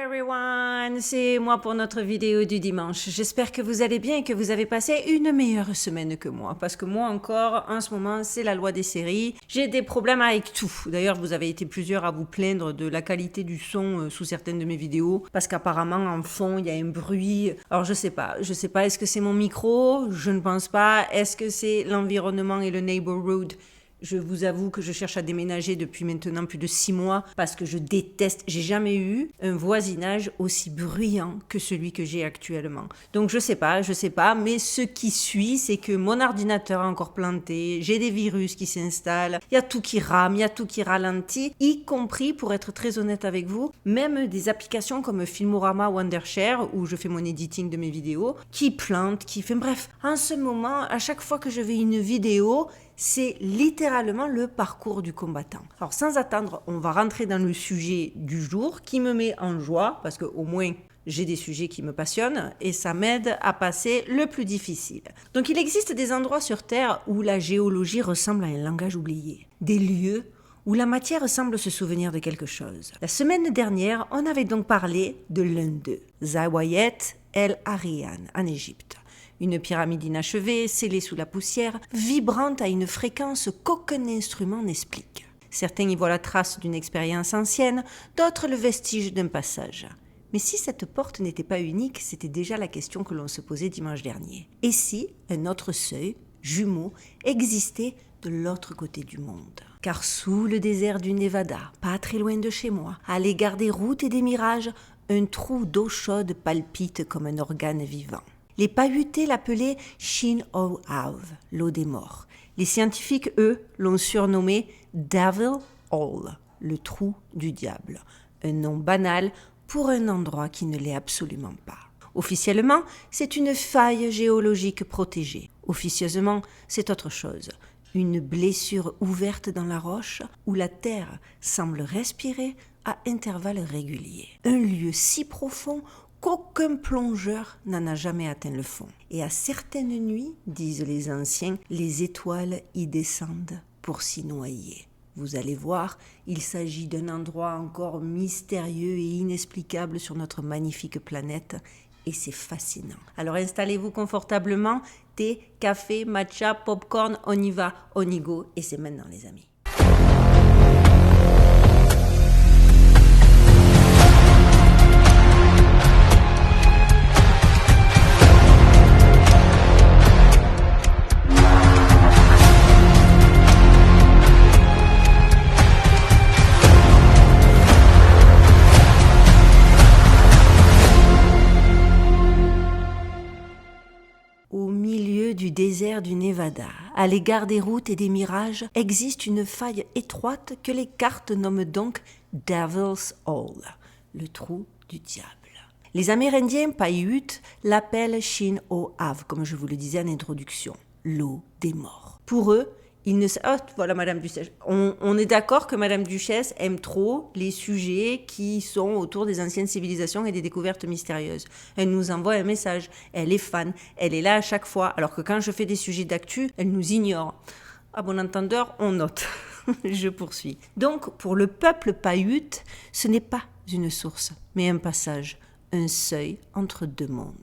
everyone, c'est moi pour notre vidéo du dimanche. J'espère que vous allez bien et que vous avez passé une meilleure semaine que moi. Parce que moi encore, en ce moment, c'est la loi des séries. J'ai des problèmes avec tout. D'ailleurs, vous avez été plusieurs à vous plaindre de la qualité du son sous certaines de mes vidéos. Parce qu'apparemment, en fond, il y a un bruit. Alors, je sais pas, est-ce que c'est mon micro? Je ne pense pas. Est-ce que c'est l'environnement et le neighborhood? Je vous avoue que je cherche à déménager depuis maintenant plus de 6 mois parce que je déteste, j'ai jamais eu un voisinage aussi bruyant que celui que j'ai actuellement. Donc je sais pas, mais ce qui suit, c'est que mon ordinateur est encore planté, j'ai des virus qui s'installent, il y a tout qui rame, il y a tout qui ralentit, y compris, pour être très honnête avec vous, même des applications comme Filmorama, Wondershare, où je fais mon editing de mes vidéos, qui plantent, bref, en ce moment, à chaque fois que je fais une vidéo, c'est littéralement le parcours du combattant. Alors sans attendre, on va rentrer dans le sujet du jour qui me met en joie parce qu'au moins j'ai des sujets qui me passionnent et ça m'aide à passer le plus difficile. Donc il existe des endroits sur Terre où la géologie ressemble à un langage oublié. Des lieux où la matière semble se souvenir de quelque chose. La semaine dernière, on avait donc parlé de l'un d'eux, Zawayet El Arian en Égypte. Une pyramide inachevée, scellée sous la poussière, vibrante à une fréquence qu'aucun instrument n'explique. Certains y voient la trace d'une expérience ancienne, d'autres le vestige d'un passage. Mais si cette porte n'était pas unique, c'était déjà la question que l'on se posait dimanche dernier. Et si un autre seuil, jumeau, existait de l'autre côté du monde? Car sous le désert du Nevada, pas très loin de chez moi, à l'égard des routes et des mirages, un trou d'eau chaude palpite comme un organe vivant. Les Paiutés l'appelaient Shin-O-Av, l'eau des morts. Les scientifiques, eux, l'ont surnommé Devil Hole, le trou du diable. Un nom banal pour un endroit qui ne l'est absolument pas. Officiellement, c'est une faille géologique protégée. Officieusement, c'est autre chose. Une blessure ouverte dans la roche où la terre semble respirer à intervalles réguliers. Un lieu si profond qu'aucun plongeur n'en a jamais atteint le fond. Et à certaines nuits, disent les anciens, les étoiles y descendent pour s'y noyer. Vous allez voir, il s'agit d'un endroit encore mystérieux et inexplicable sur notre magnifique planète, et c'est fascinant. Alors installez-vous confortablement, thé, café, matcha, popcorn, on y va, on y go, et c'est maintenant les amis. Du désert du Nevada, à l'égard des routes et des mirages, existe une faille étroite que les cartes nomment donc Devil's Hole, le trou du diable. Les Amérindiens Paiutes l'appellent Shin-O-Av, comme je vous le disais en introduction, l'eau des morts. Pour eux, il ne... Oh, voilà Madame Duchesse. On est d'accord que Madame Duchesse aime trop les sujets qui sont autour des anciennes civilisations et des découvertes mystérieuses. Elle nous envoie un message. Elle est fan. Elle est là à chaque fois. Alors que quand je fais des sujets d'actu, elle nous ignore. À bon entendeur, on note. Je poursuis. Donc, pour le peuple Paiute, ce n'est pas une source, mais un passage, un seuil entre deux mondes.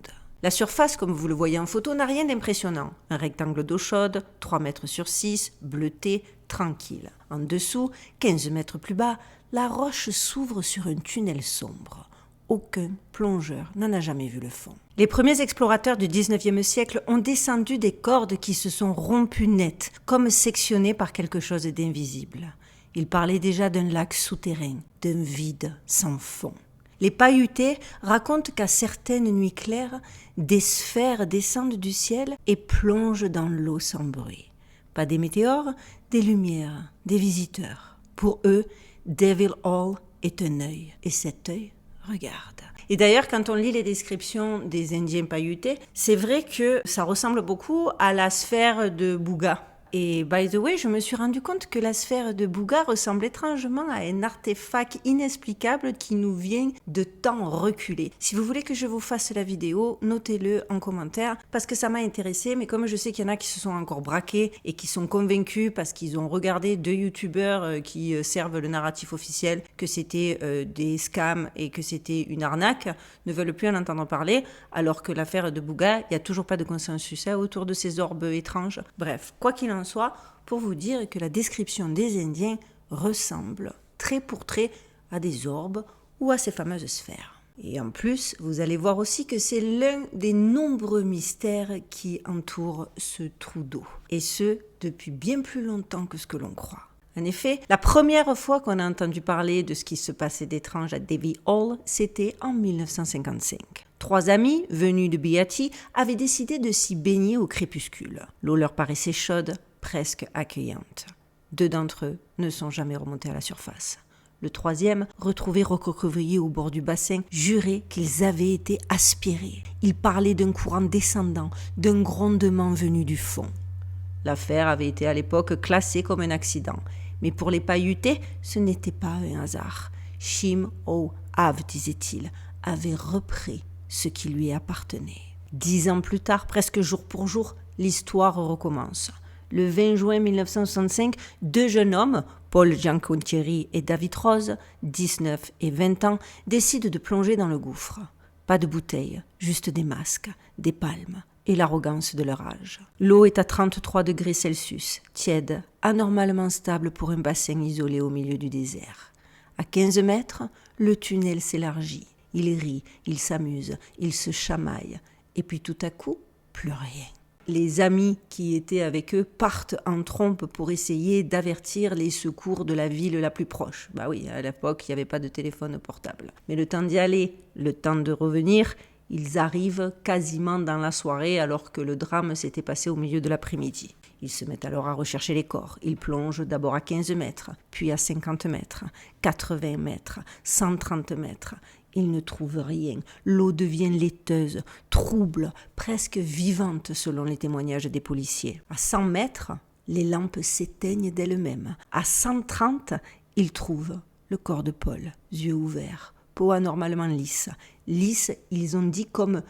La surface, comme vous le voyez en photo, n'a rien d'impressionnant. Un rectangle d'eau chaude, 3 mètres sur 6, bleuté, tranquille. En dessous, 15 mètres plus bas, la roche s'ouvre sur un tunnel sombre. Aucun plongeur n'en a jamais vu le fond. Les premiers explorateurs du 19e siècle ont descendu des cordes qui se sont rompues net, comme sectionnées par quelque chose d'invisible. Ils parlaient déjà d'un lac souterrain, d'un vide sans fond. Les Paiutés racontent qu'à certaines nuits claires, des sphères descendent du ciel et plongent dans l'eau sans bruit. Pas des météores, des lumières, des visiteurs. Pour eux, Devil Hole est un œil, et cet œil regarde. Et d'ailleurs, quand on lit les descriptions des Indiens Paiutés, c'est vrai que ça ressemble beaucoup à la sphère de Bouga. Et by the way, je me suis rendu compte que la sphère de Bouga ressemble étrangement à un artefact inexplicable qui nous vient de temps reculé. Si vous voulez que je vous fasse la vidéo, notez-le en commentaire parce que ça m'a intéressé, mais comme je sais qu'il y en a qui se sont encore braqués et qui sont convaincus parce qu'ils ont regardé 2 youtubeurs qui servent le narratif officiel que c'était des scams et que c'était une arnaque, ne veulent plus en entendre parler, alors que l'affaire de Bouga, il n'y a toujours pas de consensus autour de ces orbes étranges. Bref, quoi qu'il en soit, pour vous dire que la description des Indiens ressemble trait pour trait à des orbes ou à ces fameuses sphères. Et en plus, vous allez voir aussi que c'est l'un des nombreux mystères qui entourent ce trou d'eau. Et ce, depuis bien plus longtemps que ce que l'on croit. En effet, la première fois qu'on a entendu parler de ce qui se passait d'étrange à Davy Hall, c'était en 1955. 3 amis, venus de Beatty, avaient décidé de s'y baigner au crépuscule. L'eau leur paraissait chaude, presque accueillante. 2 d'entre eux ne sont jamais remontés à la surface. Le 3e, retrouvé recroquevillé au bord du bassin, jurait qu'ils avaient été aspirés. Il parlait d'un courant descendant, d'un grondement venu du fond. L'affaire avait été à l'époque classée comme un accident. Mais pour les Paiutais, ce n'était pas un hasard. Shim O Av, disait-il, avait repris ce qui lui appartenait. 10 ans plus tard, presque jour pour jour, l'histoire recommence. Le 20 juin 1965, 2 jeunes hommes, Paul Giancontieri et David Rose, 19 et 20 ans, décident de plonger dans le gouffre. Pas de bouteilles, juste des masques, des palmes et l'arrogance de leur âge. L'eau est à 33 degrés Celsius, tiède, anormalement stable pour un bassin isolé au milieu du désert. À 15 mètres, le tunnel s'élargit. Ils rient, ils s'amusent, ils se chamaillent. Et puis tout à coup, plus rien. Les amis qui étaient avec eux partent en trompe pour essayer d'avertir les secours de la ville la plus proche. Bah oui, à l'époque, il n'y avait pas de téléphone portable. Mais le temps d'y aller, le temps de revenir, ils arrivent quasiment dans la soirée alors que le drame s'était passé au milieu de l'après-midi. Ils se mettent alors à rechercher les corps. Ils plongent d'abord à 15 mètres, puis à 50 mètres, 80 mètres, 130 mètres. Ils ne trouvent rien. L'eau devient laiteuse, trouble, presque vivante selon les témoignages des policiers. À 100 mètres, les lampes s'éteignent d'elles-mêmes. À 130, ils trouvent le corps de Paul, yeux ouverts, peau anormalement lisse. Lisse, ils ont dit comme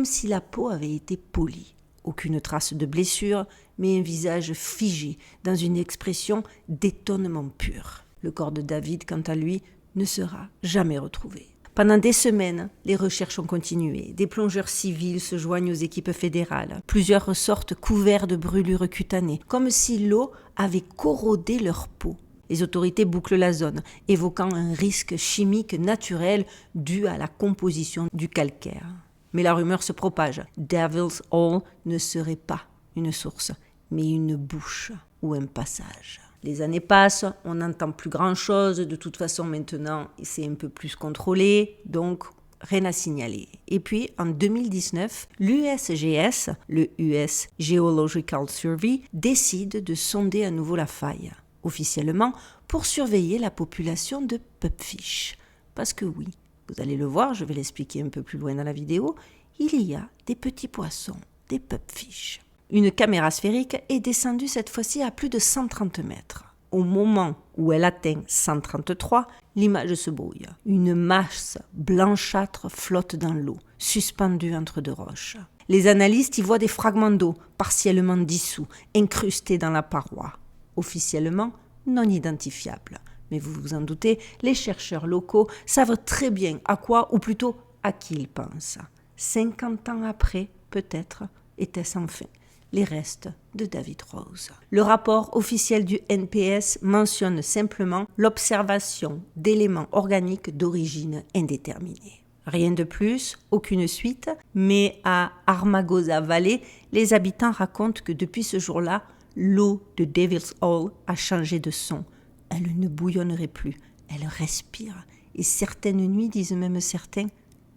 si la peau avait été polie. Aucune trace de blessure, mais un visage figé dans une expression d'étonnement pur. Le corps de David, quant à lui, ne sera jamais retrouvé. Pendant des semaines, les recherches ont continué. Des plongeurs civils se joignent aux équipes fédérales. Plusieurs ressortent couverts de brûlures cutanées, comme si l'eau avait corrodé leur peau. Les autorités bouclent la zone, évoquant un risque chimique naturel dû à la composition du calcaire. Mais la rumeur se propage. Devil's Hall ne serait pas une source, mais une bouche ou un passage. Les années passent, on n'entend plus grand-chose. De toute façon, maintenant, c'est un peu plus contrôlé, donc rien à signaler. Et puis, en 2019, l'USGS, le US Geological Survey, décide de sonder à nouveau la faille, officiellement pour surveiller la population de pupfish. Parce que oui, vous allez le voir, je vais l'expliquer un peu plus loin dans la vidéo, il y a des petits poissons, des pupfish. Une caméra sphérique est descendue cette fois-ci à plus de 130 mètres. Au moment où elle atteint 133, l'image se brouille. Une masse blanchâtre flotte dans l'eau, suspendue entre 2 roches. Les analystes y voient des fragments d'eau, partiellement dissous, incrustés dans la paroi. Officiellement non identifiables. Mais vous vous en doutez, les chercheurs locaux savent très bien à quoi, ou plutôt à qui ils pensent. 50 ans après, peut-être, était-ce enfin les restes de David Rose. Le rapport officiel du NPS mentionne simplement l'observation d'éléments organiques d'origine indéterminée. Rien de plus, aucune suite, mais à Armagosa Valley, les habitants racontent que depuis ce jour-là, l'eau de Devil's Hall a changé de son. Elle ne bouillonnerait plus, elle respire. Et certaines nuits, disent même certains,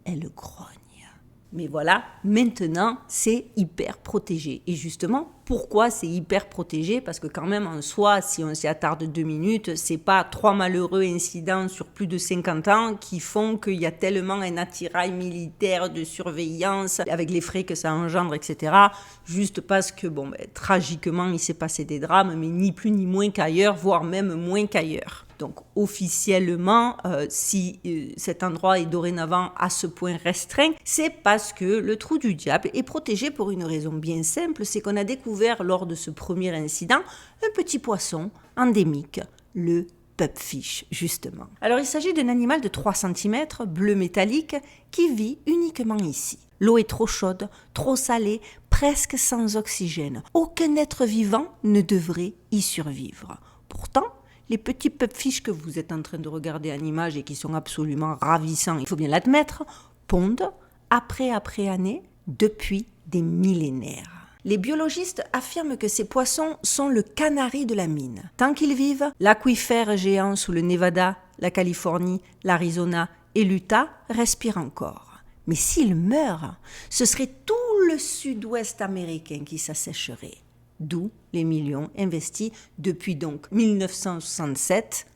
elle grogne. Mais voilà, maintenant, c'est hyper protégé. Et justement, Pourquoi c'est hyper protégé? Parce que quand même en soi, si on s'y attarde 2 minutes, c'est pas 3 malheureux incidents sur plus de 50 ans qui font qu'il y a tellement un attirail militaire de surveillance avec les frais que ça engendre, etc. Juste parce que, tragiquement, il s'est passé des drames, mais ni plus ni moins qu'ailleurs, voire même moins qu'ailleurs. Donc officiellement, si cet endroit est dorénavant à ce point restreint, c'est parce que le trou du diable est protégé pour une raison bien simple, c'est qu'on a découvert lors de ce premier incident un petit poisson endémique, le pupfish, justement. Alors il s'agit d'un animal de 3 cm, bleu métallique, qui vit uniquement ici. L'eau est trop chaude, trop salée, presque sans oxygène. Aucun être vivant ne devrait y survivre. Pourtant, les petits pupfish que vous êtes en train de regarder en image et qui sont absolument ravissants, il faut bien l'admettre, pondent après année depuis des millénaires. Les biologistes affirment que ces poissons sont le canari de la mine. Tant qu'ils vivent, l'aquifère géant sous le Nevada, la Californie, l'Arizona et l'Utah respire encore. Mais s'ils meurent, ce serait tout le sud-ouest américain qui s'assécherait. D'où les millions investis depuis donc 1967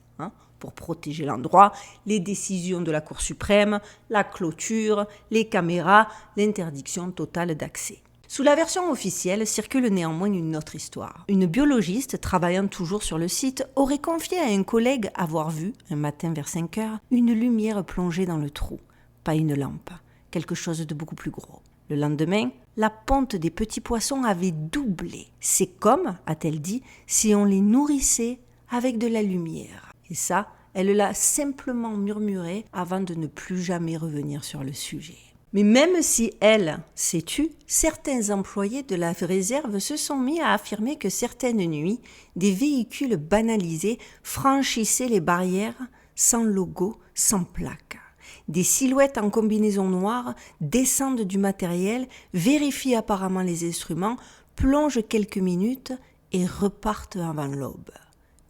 pour protéger l'endroit, les décisions de la Cour suprême, la clôture, les caméras, l'interdiction totale d'accès. Sous la version officielle circule néanmoins une autre histoire. Une biologiste travaillant toujours sur le site aurait confié à un collègue avoir vu, un matin vers 5 heures, une lumière plongée dans le trou. Pas une lampe, quelque chose de beaucoup plus gros. Le lendemain, la ponte des petits poissons avait doublé. C'est comme, a-t-elle dit, si on les nourrissait avec de la lumière. Et ça, elle l'a simplement murmuré avant de ne plus jamais revenir sur le sujet. Mais même si elle s'est tue, certains employés de la réserve se sont mis à affirmer que certaines nuits, des véhicules banalisés franchissaient les barrières sans logo, sans plaque. Des silhouettes en combinaison noire descendent du matériel, vérifient apparemment les instruments, plongent quelques minutes et repartent avant l'aube.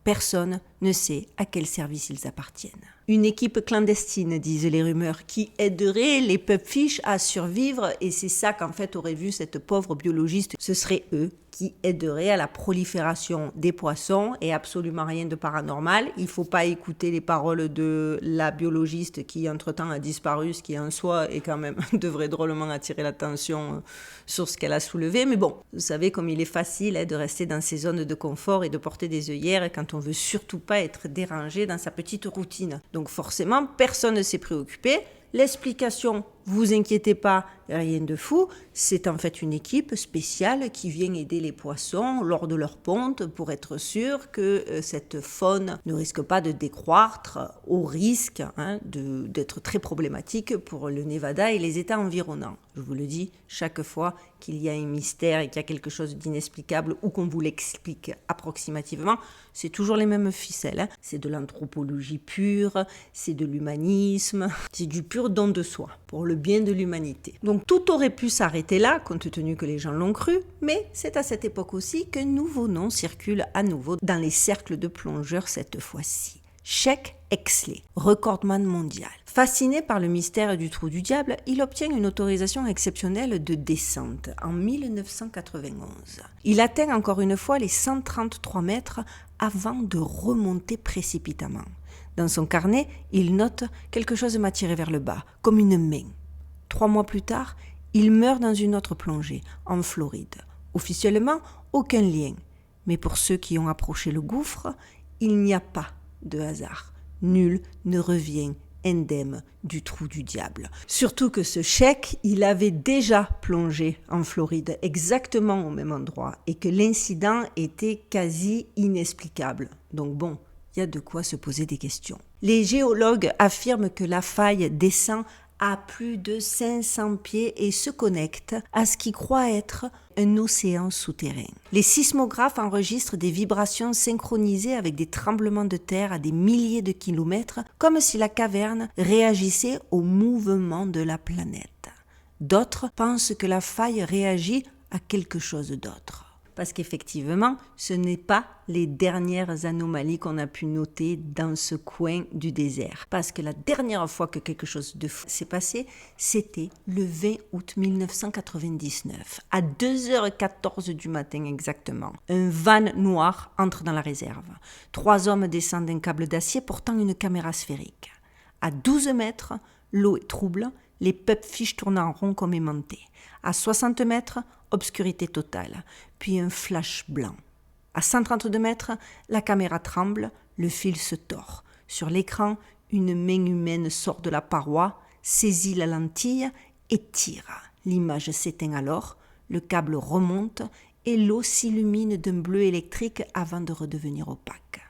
Personne ne sait à quel service ils appartiennent. Une équipe clandestine, disent les rumeurs, qui aiderait les pupfish à survivre, et c'est ça qu'en fait aurait vu cette pauvre biologiste. Ce serait eux qui aideraient à la prolifération des poissons et absolument rien de paranormal. Il ne faut pas écouter les paroles de la biologiste qui entre-temps a disparu, ce qui en soi est quand même devrait drôlement attirer l'attention sur ce qu'elle a soulevé. Mais bon, vous savez comme il est facile de rester dans ses zones de confort et de porter des œillères quand on veut surtout pas être dérangé dans sa petite routine. Donc forcément, personne ne s'est préoccupé. L'explication, vous inquiétez pas, rien de fou, c'est en fait une équipe spéciale qui vient aider les poissons lors de leur ponte pour être sûr que cette faune ne risque pas de décroître au risque d'être très problématique pour le Nevada et les États environnants. Je vous le dis, chaque fois qu'il y a un mystère et qu'il y a quelque chose d'inexplicable ou qu'on vous l'explique approximativement, c'est toujours les mêmes ficelles. C'est de l'anthropologie pure, c'est de l'humanisme, c'est du pur don de soi pour le bien de l'humanité. Donc tout aurait pu s'arrêter là, compte tenu que les gens l'ont cru, mais c'est à cette époque aussi qu'un nouveau nom circule à nouveau dans les cercles de plongeurs cette fois-ci. Sheik Exley, recordman mondial. Fasciné par le mystère du trou du diable, il obtient une autorisation exceptionnelle de descente en 1991. Il atteint encore une fois les 133 mètres avant de remonter précipitamment. Dans son carnet, il note « Quelque chose m'a tiré vers le bas, comme une main ». 3 mois plus tard, il meurt dans une autre plongée, en Floride. Officiellement, aucun lien. Mais pour ceux qui ont approché le gouffre, il n'y a pas de hasard. Nul ne revient indemne du trou du diable. Surtout que ce cheik, il avait déjà plongé en Floride, exactement au même endroit, et que l'incident était quasi inexplicable. Donc bon, il y a de quoi se poser des questions. Les géologues affirment que la faille descend à plus de 500 pieds et se connecte à ce qui croit être un océan souterrain. Les sismographes enregistrent des vibrations synchronisées avec des tremblements de terre à des milliers de kilomètres, comme si la caverne réagissait au mouvement de la planète. D'autres pensent que la faille réagit à quelque chose d'autre. parce qu'effectivement, ce n'est pas les dernières anomalies qu'on a pu noter dans ce coin du désert. Parce que la dernière fois que quelque chose de fou s'est passé, c'était le 20 août 1999, à 2h14 du matin exactement. Un van noir entre dans la réserve. 3 hommes descendent d'un câble d'acier portant une caméra sphérique. À 12 mètres, l'eau est trouble, les pupfish tournent en rond comme aimantés. À 60 mètres, obscurité totale, puis un flash blanc. À 132 mètres, la caméra tremble, le fil se tord. Sur l'écran, une main humaine sort de la paroi, saisit la lentille et tire. L'image s'éteint alors, le câble remonte et l'eau s'illumine d'un bleu électrique avant de redevenir opaque.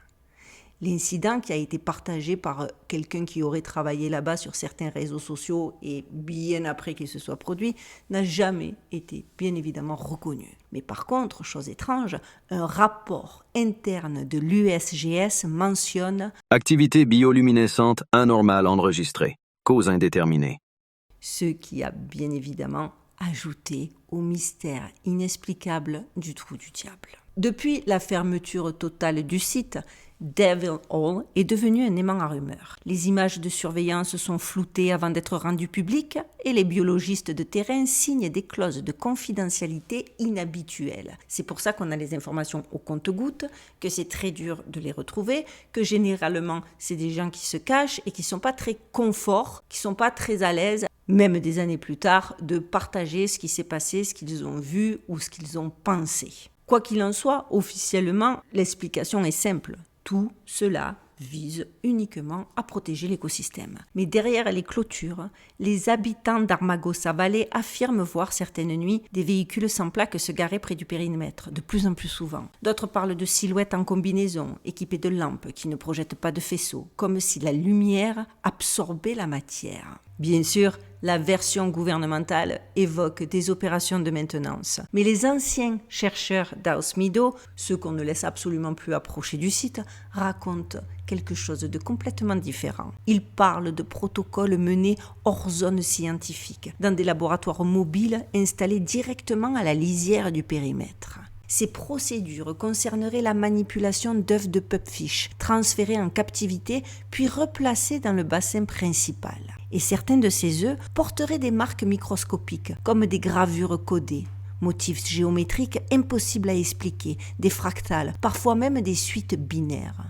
L'incident, qui a été partagé par quelqu'un qui aurait travaillé là-bas sur certains réseaux sociaux et bien après qu'il se soit produit, n'a jamais été bien évidemment reconnu. Mais par contre, chose étrange, un rapport interne de l'USGS mentionne « Activité bioluminescente anormale enregistrée, cause indéterminée ». Ce qui a bien évidemment ajouté au mystère inexplicable du trou du diable. Depuis la fermeture totale du site, Devil Hall est devenu un aimant à rumeurs. Les images de surveillance sont floutées avant d'être rendues publiques et les biologistes de terrain signent des clauses de confidentialité inhabituelles. C'est pour ça qu'on a les informations au compte-gouttes, que c'est très dur de les retrouver, que généralement c'est des gens qui se cachent et qui ne sont pas très confort, qui ne sont pas très à l'aise, même des années plus tard, de partager ce qui s'est passé, ce qu'ils ont vu ou ce qu'ils ont pensé. Quoi qu'il en soit, officiellement, l'explication est simple. Tout cela vise uniquement à protéger l'écosystème. Mais derrière les clôtures, les habitants d'Armagosa Valley affirment voir certaines nuits des véhicules sans plaques se garer près du périmètre, de plus en plus souvent. D'autres parlent de silhouettes en combinaison, équipées de lampes qui ne projettent pas de faisceaux, comme si la lumière absorbait la matière. Bien sûr, la version gouvernementale évoque des opérations de maintenance. Mais les anciens chercheurs d'Ausmido, ceux qu'on ne laisse absolument plus approcher du site, racontent quelque chose de complètement différent. Ils parlent de protocoles menés hors zone scientifique, dans des laboratoires mobiles installés directement à la lisière du périmètre. Ces procédures concerneraient la manipulation d'œufs de pupfish, transférés en captivité puis replacés dans le bassin principal. Et certains de ces œufs porteraient des marques microscopiques, comme des gravures codées, motifs géométriques impossibles à expliquer, des fractales, parfois même des suites binaires.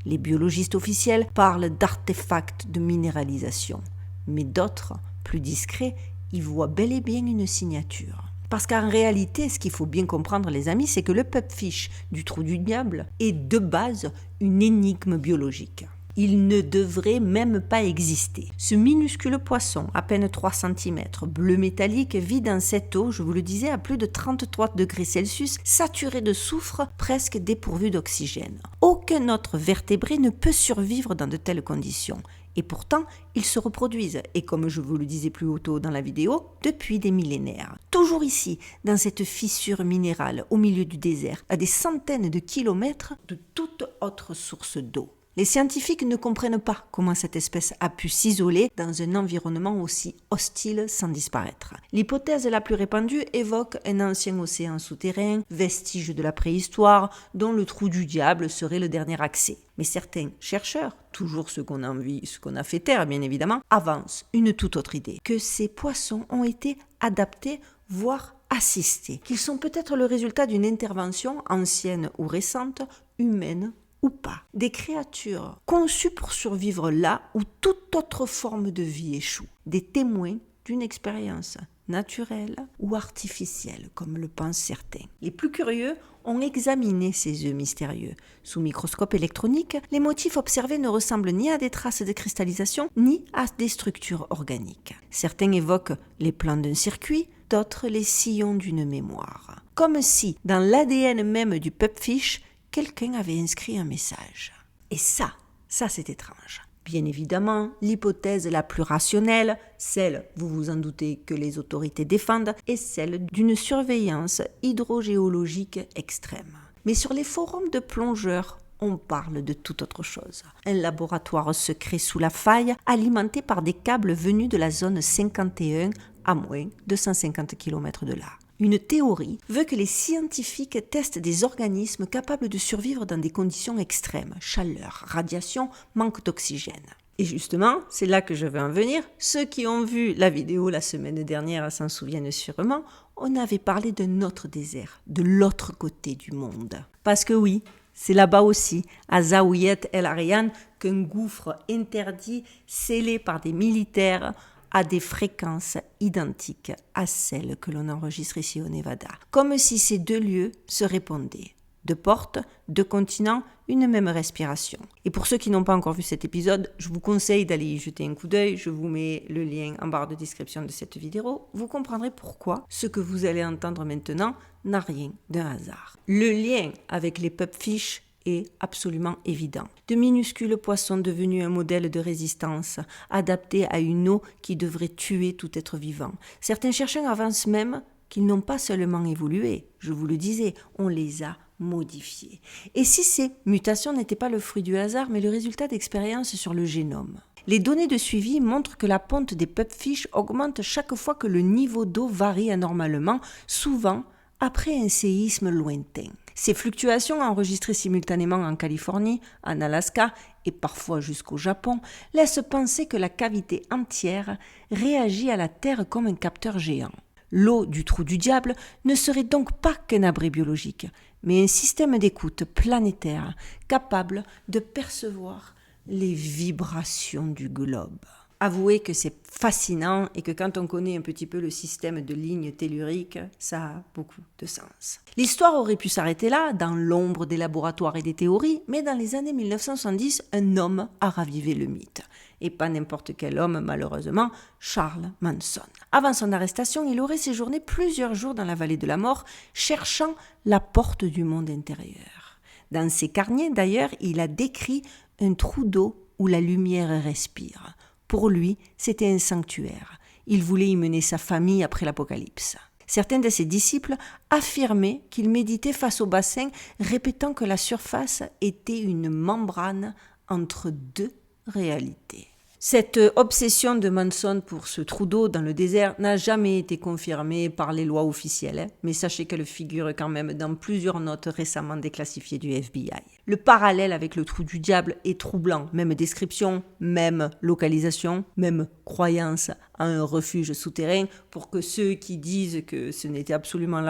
Les biologistes officiels parlent d'artefacts de minéralisation, mais d'autres, plus discrets, y voient bel et bien une signature. Parce qu'en réalité, ce qu'il faut bien comprendre, les amis, c'est que le pupfish du trou du diable est de base une énigme biologique. Il ne devrait même pas exister. Ce minuscule poisson, à peine 3 cm, bleu métallique, vit dans cette eau, je vous le disais, à plus de 33 degrés Celsius, saturé de soufre, presque dépourvu d'oxygène. Aucun autre vertébré ne peut survivre dans de telles conditions. Et pourtant, ils se reproduisent, et comme je vous le disais plus tôt dans la vidéo, depuis des millénaires. Toujours ici, dans cette fissure minérale au milieu du désert, à des centaines de kilomètres de toute autre source d'eau. Les scientifiques ne comprennent pas comment cette espèce a pu s'isoler dans un environnement aussi hostile sans disparaître. L'hypothèse la plus répandue évoque un ancien océan souterrain, vestige de la préhistoire, dont le trou du diable serait le dernier accès. Mais certains chercheurs, toujours ceux qu'on a fait taire bien évidemment, avancent une toute autre idée, que ces poissons ont été adaptés, voire assistés, qu'ils sont peut-être le résultat d'une intervention ancienne ou récente, humaine ou pas. Des créatures conçues pour survivre là où toute autre forme de vie échoue. Des témoins d'une expérience naturelle ou artificielle, comme le pensent certains. Les plus curieux ont examiné ces œufs mystérieux. Sous microscope électronique, les motifs observés ne ressemblent ni à des traces de cristallisation, ni à des structures organiques. Certains évoquent les plans d'un circuit, d'autres les sillons d'une mémoire. Comme si, dans l'ADN même du pupfish, quelqu'un avait inscrit un message. Et ça c'est étrange. Bien évidemment, l'hypothèse la plus rationnelle, celle, vous vous en doutez, que les autorités défendent, est celle d'une surveillance hydrogéologique extrême. Mais sur les forums de plongeurs, on parle de toute autre chose. Un laboratoire secret sous la faille, alimenté par des câbles venus de la zone 51 à moins de 150 km de là. Une théorie veut que les scientifiques testent des organismes capables de survivre dans des conditions extrêmes, chaleur, radiation, manque d'oxygène. Et justement, c'est là que je veux en venir. Ceux qui ont vu la vidéo la semaine dernière s'en souviennent sûrement. On avait parlé d'un autre désert, de l'autre côté du monde. Parce que oui, c'est là-bas aussi, à Zaouiet El Arian, qu'un gouffre interdit, scellé par des militaires, a des fréquences identiques à celles que l'on enregistre ici au Nevada. Comme si ces deux lieux se répondaient. Deux portes, deux continents, une même respiration. Et pour ceux qui n'ont pas encore vu cet épisode, je vous conseille d'aller y jeter un coup d'œil. Je vous mets le lien en barre de description de cette vidéo. Vous comprendrez pourquoi ce que vous allez entendre maintenant n'a rien d'un hasard. Le lien avec les pupfish est absolument évident. De minuscules poissons devenus un modèle de résistance, adaptés à une eau qui devrait tuer tout être vivant. Certains chercheurs avancent même qu'ils n'ont pas seulement évolué, je vous le disais, on les a modifiés. Et si ces mutations n'étaient pas le fruit du hasard, mais le résultat d'expériences sur le génome? Les données de suivi montrent que la ponte des pupfish augmente chaque fois que le niveau d'eau varie anormalement, souvent après un séisme lointain. Ces fluctuations enregistrées simultanément en Californie, en Alaska et parfois jusqu'au Japon laissent penser que la cavité entière réagit à la Terre comme un capteur géant. L'eau du trou du diable ne serait donc pas qu'un abri biologique, mais un système d'écoute planétaire capable de percevoir les vibrations du globe. Avouez que c'est fascinant et que quand on connaît un petit peu le système de lignes telluriques, ça a beaucoup de sens. L'histoire aurait pu s'arrêter là, dans l'ombre des laboratoires et des théories, mais dans les années 1970, un homme a ravivé le mythe. Et pas n'importe quel homme, malheureusement, Charles Manson. Avant son arrestation, il aurait séjourné plusieurs jours dans la vallée de la mort, cherchant la porte du monde intérieur. Dans ses carnets, d'ailleurs, il a décrit un trou d'eau où la lumière respire. Pour lui, c'était un sanctuaire. Il voulait y mener sa famille après l'apocalypse. Certains de ses disciples affirmaient qu'il méditait face au bassin, répétant que la surface était une membrane entre deux réalités. Cette obsession de Manson pour ce trou d'eau dans le désert n'a jamais été confirmée par les lois officielles, mais sachez qu'elle figure quand même dans plusieurs notes récemment déclassifiées du FBI. Le parallèle avec le trou du diable est troublant, même description, même localisation, même croyance à un refuge souterrain, pour que ceux qui disent que ce n'était absolument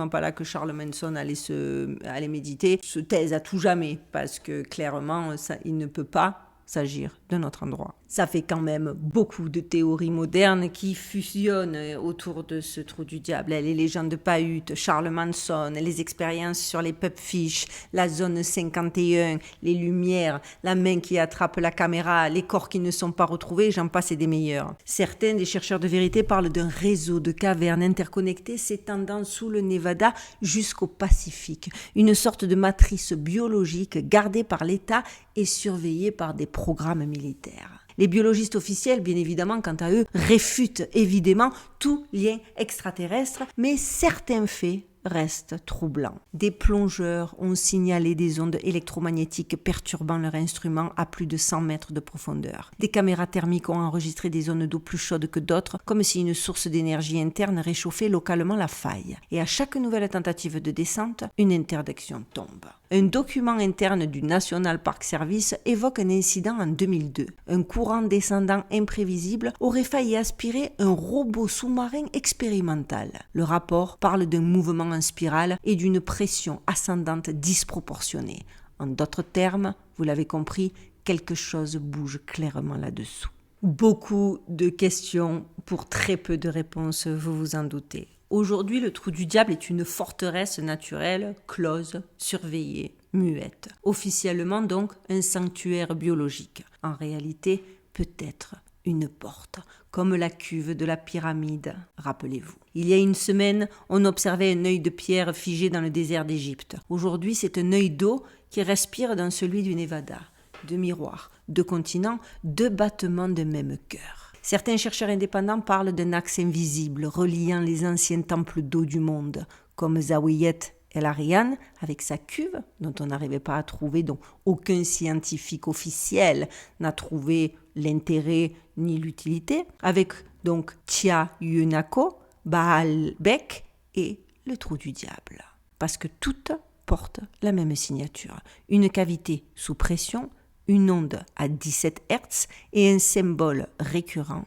pas là que Charles Manson allait méditer, se taisent à tout jamais, parce que clairement, il ne peut pas s'agir d'un autre endroit. Ça fait quand même beaucoup de théories modernes qui fusionnent autour de ce trou du diable. Les légendes de Pahut, Charles Manson, les expériences sur les pupfish, la zone 51, les lumières, la main qui attrape la caméra, les corps qui ne sont pas retrouvés, j'en passe et des meilleurs. Certains des chercheurs de vérité parlent d'un réseau de cavernes interconnectées s'étendant sous le Nevada jusqu'au Pacifique, une sorte de matrice biologique gardée par l'État et surveillée par des programmes militaires. Les biologistes officiels, bien évidemment, quant à eux, réfutent évidemment tout lien extraterrestre, mais certains faits restent troublants. Des plongeurs ont signalé des ondes électromagnétiques perturbant leur instrument à plus de 100 mètres de profondeur. Des caméras thermiques ont enregistré des zones d'eau plus chaudes que d'autres, comme si une source d'énergie interne réchauffait localement la faille. Et à chaque nouvelle tentative de descente, une interdiction tombe. Un document interne du National Park Service évoque un incident en 2002. Un courant descendant imprévisible aurait failli aspirer un robot sous-marin expérimental. Le rapport parle d'un mouvement en spirale et d'une pression ascendante disproportionnée. En d'autres termes, vous l'avez compris, quelque chose bouge clairement là-dessous. Beaucoup de questions pour très peu de réponses, vous vous en doutez. Aujourd'hui, le trou du diable est une forteresse naturelle, close, surveillée, muette. Officiellement donc un sanctuaire biologique. En réalité, peut-être une porte, comme la cuve de la pyramide, rappelez-vous. Il y a une semaine, on observait un œil de pierre figé dans le désert d'Égypte. Aujourd'hui, c'est un œil d'eau qui respire dans celui du Nevada. Deux miroirs, deux continents, deux battements de même cœur. Certains chercheurs indépendants parlent d'un axe invisible reliant les anciens temples d'eau du monde, comme Zaouiet El Arian, avec sa cuve, dont on n'arrivait pas à trouver, dont aucun scientifique officiel n'a trouvé l'intérêt ni l'utilité, avec donc Tia Yunako, Baalbek et le trou du diable. Parce que toutes portent la même signature. Une cavité sous pression, une onde à 17 Hz et un symbole récurrent,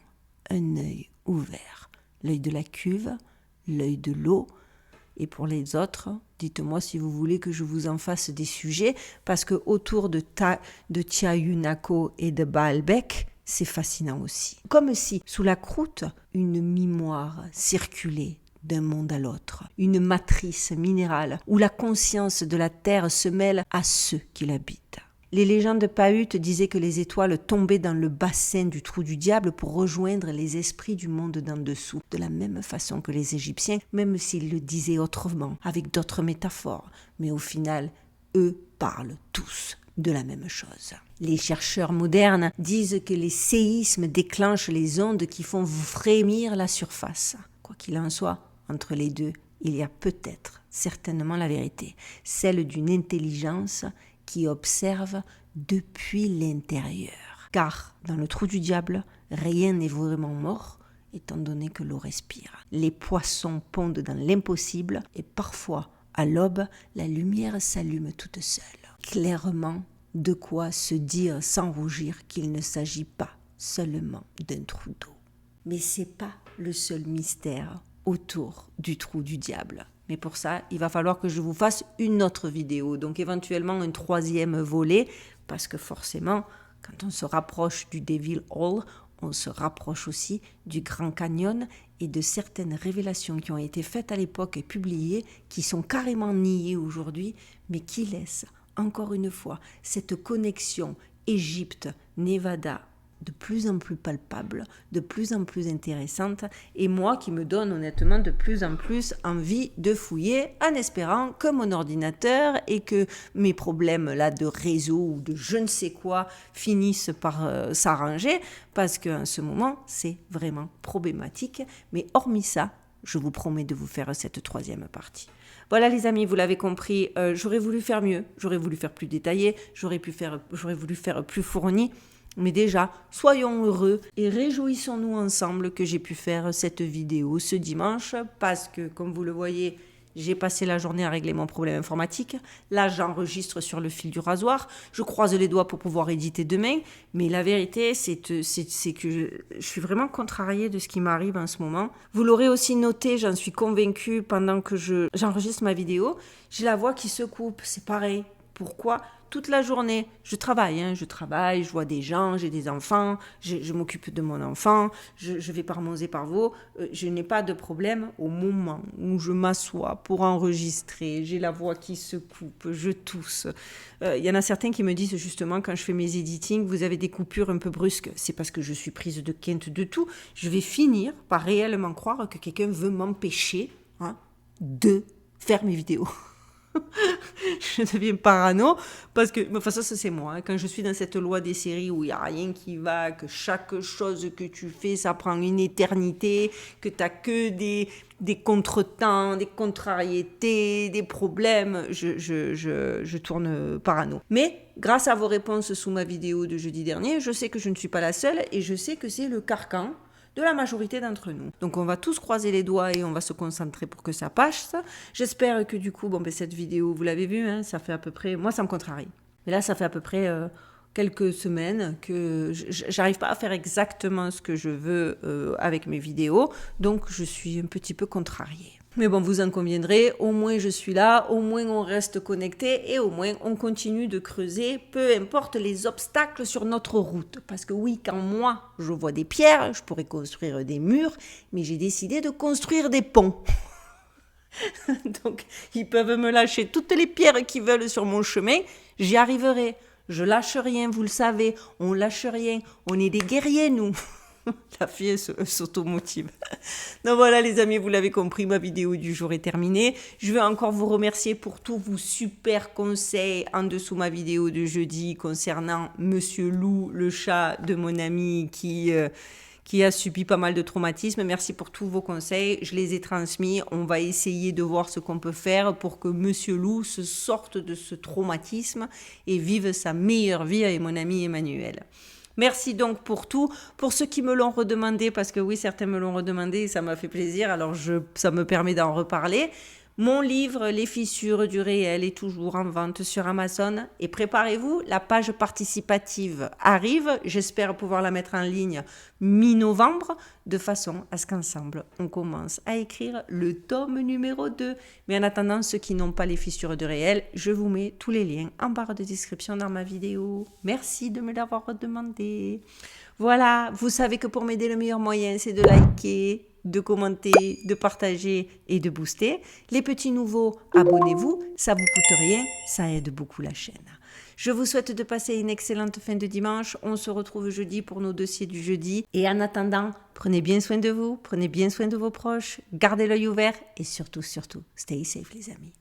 un œil ouvert. L'œil de la cuve, l'œil de l'eau. Et pour les autres, dites-moi si vous voulez que je vous en fasse des sujets, parce que autour de Tiahuanaco et de Baalbek, c'est fascinant aussi. Comme si, sous la croûte, une mémoire circulait d'un monde à l'autre, une matrice minérale où la conscience de la Terre se mêle à ceux qui l'habitent. Les légendes pahutes disaient que les étoiles tombaient dans le bassin du trou du diable pour rejoindre les esprits du monde d'en dessous, de la même façon que les Égyptiens, même s'ils le disaient autrement, avec d'autres métaphores. Mais au final, eux parlent tous de la même chose. Les chercheurs modernes disent que les séismes déclenchent les ondes qui font frémir la surface. Quoi qu'il en soit, entre les deux, il y a peut-être, certainement la vérité, celle d'une intelligence qui observe depuis l'intérieur. Car dans le trou du diable, rien n'est vraiment mort, étant donné que l'eau respire. Les poissons pondent dans l'impossible et parfois, à l'aube, la lumière s'allume toute seule. Clairement, de quoi se dire sans rougir qu'il ne s'agit pas seulement d'un trou d'eau. Mais c'est pas le seul mystère autour du trou du diable. Mais pour ça, il va falloir que je vous fasse une autre vidéo, donc éventuellement un 3e volet, parce que forcément, quand on se rapproche du Devil Hall, on se rapproche aussi du Grand Canyon et de certaines révélations qui ont été faites à l'époque et publiées, qui sont carrément niées aujourd'hui, mais qui laissent, encore une fois, cette connexion Égypte-Nevada de plus en plus palpable, de plus en plus intéressante, et moi qui me donne honnêtement de plus en plus envie de fouiller, en espérant que mon ordinateur et que mes problèmes là de réseau ou de je ne sais quoi finissent par s'arranger, parce qu'en ce moment c'est vraiment problématique. Mais hormis ça, je vous promets de vous faire cette 3e partie. Voilà les amis, vous l'avez compris, j'aurais voulu faire mieux, j'aurais voulu faire plus détaillé, j'aurais voulu faire plus fourni. Mais déjà, soyons heureux et réjouissons-nous ensemble que j'ai pu faire cette vidéo ce dimanche parce que, comme vous le voyez, j'ai passé la journée à régler mon problème informatique. Là, j'enregistre sur le fil du rasoir. Je croise les doigts pour pouvoir éditer demain. Mais la vérité, c'est que je suis vraiment contrariée de ce qui m'arrive en ce moment. Vous l'aurez aussi noté, j'en suis convaincue pendant que j'enregistre ma vidéo. J'ai la voix qui se coupe, c'est pareil. Pourquoi ? Toute la journée, je travaille, je vois des gens, j'ai des enfants, je m'occupe de mon enfant, je vais par Monts et par Vaux, je n'ai pas de problème au moment où je m'assois pour enregistrer, j'ai la voix qui se coupe, je tousse. Il y en a certains qui me disent justement quand je fais mes editing, vous avez des coupures un peu brusques, c'est parce que je suis prise de quinte de tout, je vais finir par réellement croire que quelqu'un veut m'empêcher de faire mes vidéos. Je deviens parano parce que, enfin ça c'est moi, quand je suis dans cette loi des séries où il n'y a rien qui va, que chaque chose que tu fais ça prend une éternité, que tu n'as que des contretemps, des contrariétés, des problèmes, je tourne parano. Mais grâce à vos réponses sous ma vidéo de jeudi dernier, je sais que je ne suis pas la seule et je sais que c'est le carcan de la majorité d'entre nous. Donc on va tous croiser les doigts et on va se concentrer pour que ça passe. J'espère que du coup, cette vidéo, vous l'avez vu, ça fait à peu près, moi ça me contrarie. Mais là ça fait à peu près quelques semaines que j'arrive pas à faire exactement ce que je veux avec mes vidéos, donc je suis un petit peu contrariée. Mais bon, vous en conviendrez, au moins je suis là, au moins on reste connecté et au moins on continue de creuser, peu importe les obstacles sur notre route. Parce que oui, quand moi je vois des pierres, je pourrais construire des murs, mais j'ai décidé de construire des ponts. Donc ils peuvent me lâcher toutes les pierres qu'ils veulent sur mon chemin, j'y arriverai. Je lâche rien, vous le savez, on lâche rien, on est des guerriers nous. La fille s'automotive. Donc voilà les amis, vous l'avez compris, ma vidéo du jour est terminée. Je veux encore vous remercier pour tous vos super conseils en dessous ma vidéo de jeudi concernant Monsieur Lou, le chat de mon ami qui a subi pas mal de traumatismes. Merci pour tous vos conseils, je les ai transmis. On va essayer de voir ce qu'on peut faire pour que Monsieur Lou se sorte de ce traumatisme et vive sa meilleure vie avec mon ami Emmanuel. Merci donc pour tout, pour ceux qui me l'ont redemandé, parce que oui, certains me l'ont redemandé et ça m'a fait plaisir, alors ça me permet d'en reparler. Mon livre Les fissures du réel est toujours en vente sur Amazon et préparez-vous, la page participative arrive, j'espère pouvoir la mettre en ligne mi-novembre de façon à ce qu'ensemble on commence à écrire le tome numéro 2. Mais en attendant, ceux qui n'ont pas les fissures du réel, je vous mets tous les liens en barre de description dans ma vidéo. Merci de me l'avoir demandé. Voilà, vous savez que pour m'aider, le meilleur moyen, c'est de liker, de commenter, de partager et de booster. Les petits nouveaux, abonnez-vous, ça vous coûte rien, ça aide beaucoup la chaîne. Je vous souhaite de passer une excellente fin de dimanche. On se retrouve jeudi pour nos dossiers du jeudi. Et en attendant, prenez bien soin de vous, prenez bien soin de vos proches, gardez l'œil ouvert et surtout, stay safe les amis.